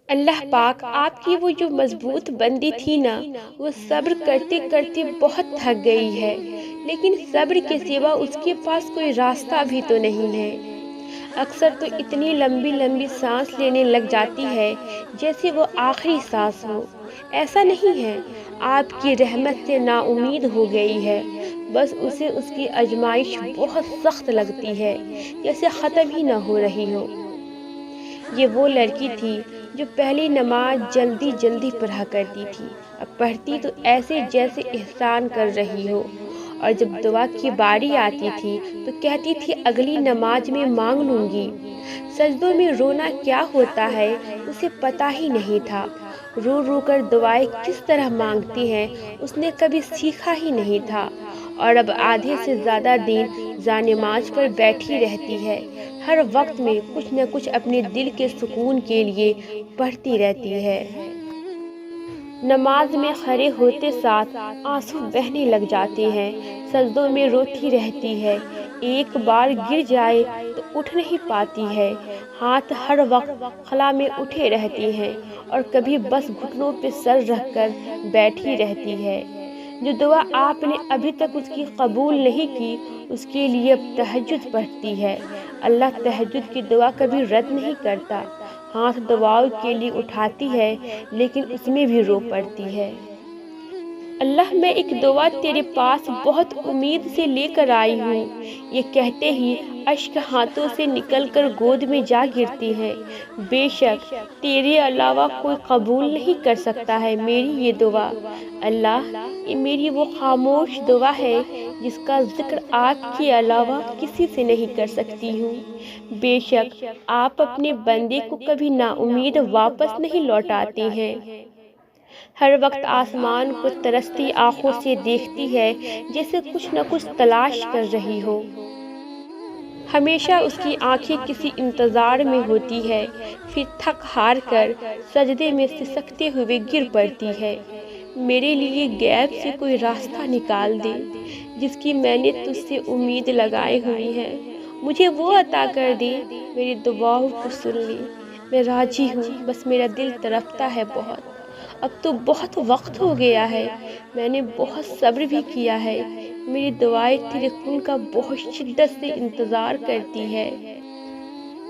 اللہ پاک آپ کی وہ جو مضبوط بندی تھی نا، وہ صبر کرتے کرتے بہت تھک گئی ہے، لیکن صبر کے سوا اس کے پاس کوئی راستہ بھی تو نہیں ہے۔ اکثر تو اتنی لمبی لمبی سانس لینے لگ جاتی ہے جیسے وہ آخری سانس ہو۔ ایسا نہیں ہے، آپ کی رحمت سے نا امید ہو گئی ہے، بس اسے اس کی آزمائش بہت سخت لگتی ہے، جیسے ختم ہی نہ ہو رہی ہو۔ یہ وہ لڑکی تھی جو پہلی نماز جلدی جلدی پڑھا کرتی تھی، اب پڑھتی تو ایسے جیسے احسان کر رہی ہو، اور جب دعا کی باری آتی تھی تو کہتی تھی اگلی نماز میں مانگ لوں گی۔ سجدوں میں رونا کیا ہوتا ہے اسے پتہ ہی نہیں تھا، رو رو کر دعائیں کس طرح مانگتی ہیں اس نے کبھی سیکھا ہی نہیں تھا، اور اب آدھے سے زیادہ دن جانماز پر بیٹھی رہتی ہے، ہر وقت میں کچھ نہ کچھ اپنے دل کے سکون کے لیے پڑھتی رہتی ہے۔ نماز میں کھڑے ہوتے ساتھ آنسو بہنے لگ جاتے ہیں، سجدوں میں روتی رہتی ہے، ایک بار گر جائے تو اٹھ نہیں پاتی ہے، ہاتھ ہر وقت خلا میں اٹھے رہتی ہیں، اور کبھی بس گھٹنوں پہ سر رکھ کر بیٹھی رہتی ہے۔ جو دعا آپ نے ابھی تک اس کی قبول نہیں کی، اس کے لیے اب تہجد پڑھتی ہے۔ اللہ تہجد کی دعا کبھی رد نہیں کرتا، ہاتھ دعاؤں کے لیے اٹھاتی ہے لیکن اس میں بھی رو پڑتی ہے۔ اللہ میں ایک دعا تیرے پاس بہت امید سے لے کر آئی ہوں، یہ کہتے ہی اشک ہاتھوں سے نکل کر گود میں جا گرتی ہے۔ بے شک تیرے علاوہ کوئی قبول نہیں کر سکتا ہے میری یہ دعا۔ اللہ، یہ میری وہ خاموش دعا ہے جس کا ذکر آپ کے علاوہ کسی سے نہیں کر سکتی ہوں۔ بے شک آپ اپنے بندے کو کبھی نا امید واپس نہیں لوٹاتے ہیں، ہر وقت آسمان کو ترستی آنکھوں سے دیکھتی ہے جیسے کچھ نہ کچھ تلاش کر رہی ہو۔ ہمیشہ اس کی آنکھیں کسی انتظار میں ہوتی ہے، پھر تھک ہار کر سجدے میں سسکتے ہوئے گر پڑتی ہے۔ میرے لیے غیب سے کوئی راستہ نکال دے، جس کی میں نے تجھ سے امید لگائی ہوئی ہے، مجھے وہ عطا کر دے، میری دعاؤں کو سن لے۔ میں راضی ہوں، بس میرا دل تڑپتا ہے بہت، اب تو بہت وقت ہو گیا ہے، میں نے بہت صبر بھی کیا ہے، میری دعائیں تیرے خون کا بہت شدت سے انتظار کرتی ہے۔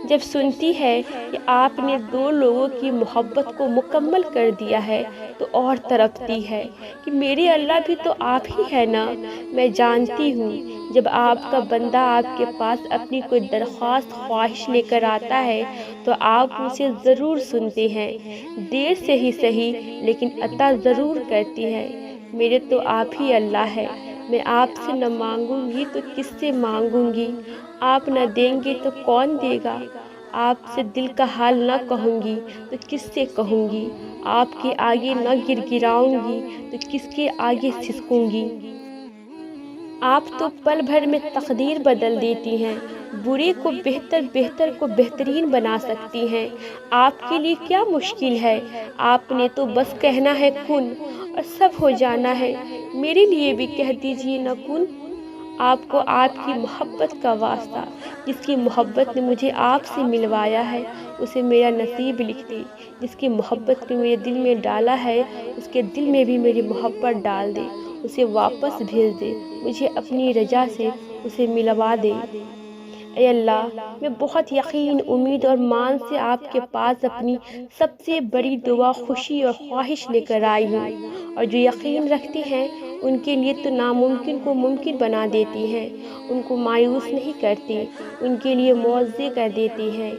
جب سنتی ہے کہ آپ نے 2 لوگوں کی محبت کو مکمل کر دیا ہے تو اور تڑپتی ہے کہ میرے اللہ بھی تو آپ ہی ہے نا۔ میں جانتی ہوں جب آپ کا بندہ آپ کے پاس اپنی کوئی درخواست خواہش لے کر آتا ہے تو آپ اسے ضرور سنتے ہیں، دیر سے ہی صحیح لیکن عطا ضرور کرتی ہے۔ میرے تو آپ ہی اللہ ہے، میں آپ سے نہ مانگوں گی تو کس سے مانگوں گی، آپ نہ دیں گے تو کون دے گا، آپ سے دل کا حال نہ کہوں گی تو کس سے کہوں گی، آپ کے آگے نہ گر گراؤں گی تو کس کے آگے سسکوں گی۔ آپ تو پل بھر میں تقدیر بدل دیتی ہیں، برے کو بہتر، بہتر کو بہترین بنا سکتی ہیں، آپ کے لیے کیا مشکل ہے، آپ نے تو بس کہنا ہے کن اور سب ہو جانا ہے، میرے لیے بھی کہہ دیجیے نا کن۔ آپ کو آپ کی محبت کا واسطہ، جس کی محبت نے مجھے آپ سے ملوایا ہے اسے میرا نصیب لکھ دے، جس کی محبت نے میرے دل میں ڈالا ہے اس کے دل میں بھی میری محبت ڈال دے، اسے واپس بھیج دے، مجھے اپنی رضا سے اسے ملوا دے۔ اے اللہ، میں بہت یقین، امید اور مان سے آپ کے پاس اپنی سب سے بڑی دعا، خوشی اور خواہش لے کر آئی ہوں، اور جو یقین رکھتے ہیں ان کے لیے تو ناممکن کو ممکن بنا دیتی ہیں، ان کو مایوس نہیں کرتی، ان کے لیے معجزے کر دیتی ہیں۔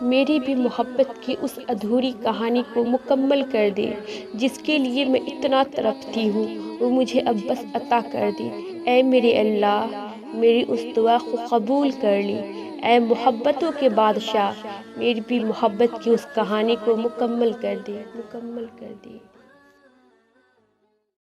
میری بھی محبت کی اس ادھوری کہانی کو مکمل کر دے جس کے لیے میں اتنا تڑپتی ہوں، وہ مجھے اب بس عطا کر دے۔ اے میرے اللہ، میری اس دعا کو قبول کر لی۔ اے محبتوں کے بادشاہ، میری بھی محبت کی اس کہانی کو مکمل کر دے، مکمل کر دے۔